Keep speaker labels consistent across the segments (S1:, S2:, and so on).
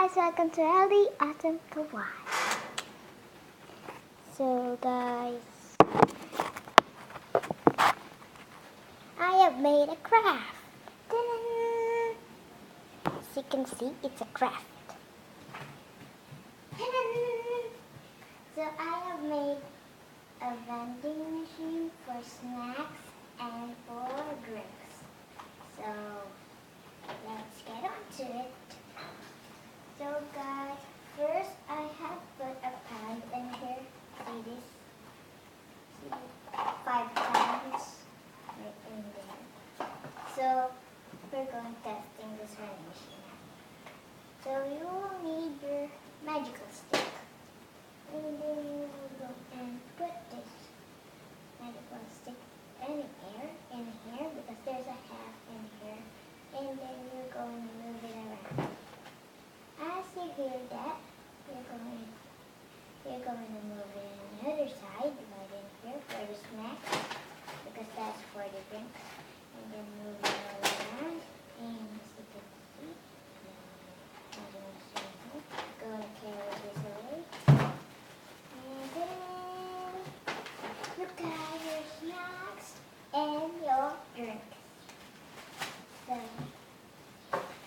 S1: guys, welcome to LD Awesome Kawaii. So guys, I have made a craft. Ta-da! As you can see, it's a craft. Ta-da! So I have made a vending machine for snacks and for drinks. So let's get on to it. So guys, first I have put a pan in here. See this? See 5 pans right in there. So we're going testing this vending machine. So you will need your magical stick. And then you will go and put this magical stick in here because there's a half in here. And then you're going to move it around. As you hear that, you're going to move it on the other side, right in here for the snacks, because that's for the drinks. And then move it all around. And as you can see, going to carry this away. And then look at your snacks and your drinks. So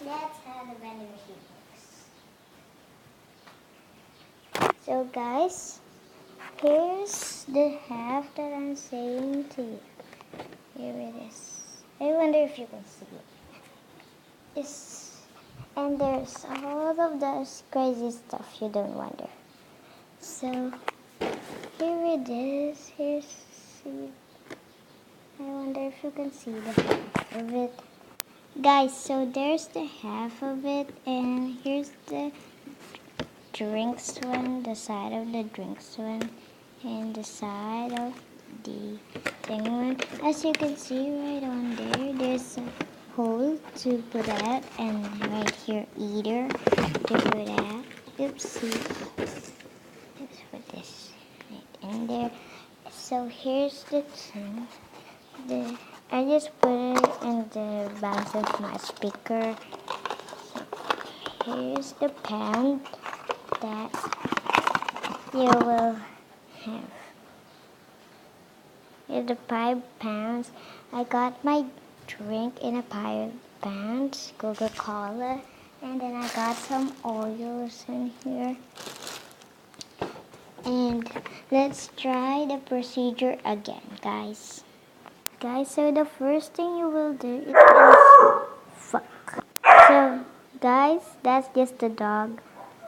S1: that's how the vending machine works. So guys, here's the half that I'm saying to you. Here it is. I wonder if you can see it. And there's all of those crazy stuff you don't wonder. So here it is. See. I wonder if you can see the half of it. Guys, so there's the half of it, and here's the drinks one, the side of the drinks one, and the side of the thing one. As you can see right on there, there's a hole to put that, and right here either to put that. Oopsie. Let's put this right in there. So here's the thing. I just put it in the box of my speaker. So here's the pan that you will have. Here's the 5 pounds. I got my drink in a 5 pounds, Coca-Cola, and then I got some oils in here. And let's try the procedure again, guys. Guys, so the first thing you will do is fuck. So guys, that's just the dog.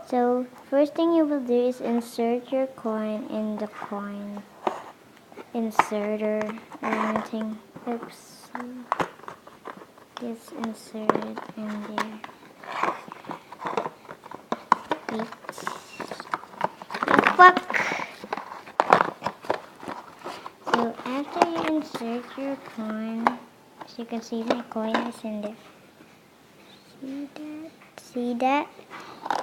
S1: So first thing you will do is insert your coin in the coin inserter or anything. Oops. Just insert it in there. Oops. Fuck. So after you insert your coin, as you can see my coin is in there. See that?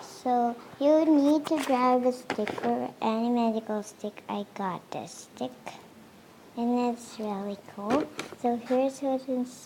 S1: So you need to grab a stick or any magical stick. I got this stick. And that's really cool. So here's what's inside.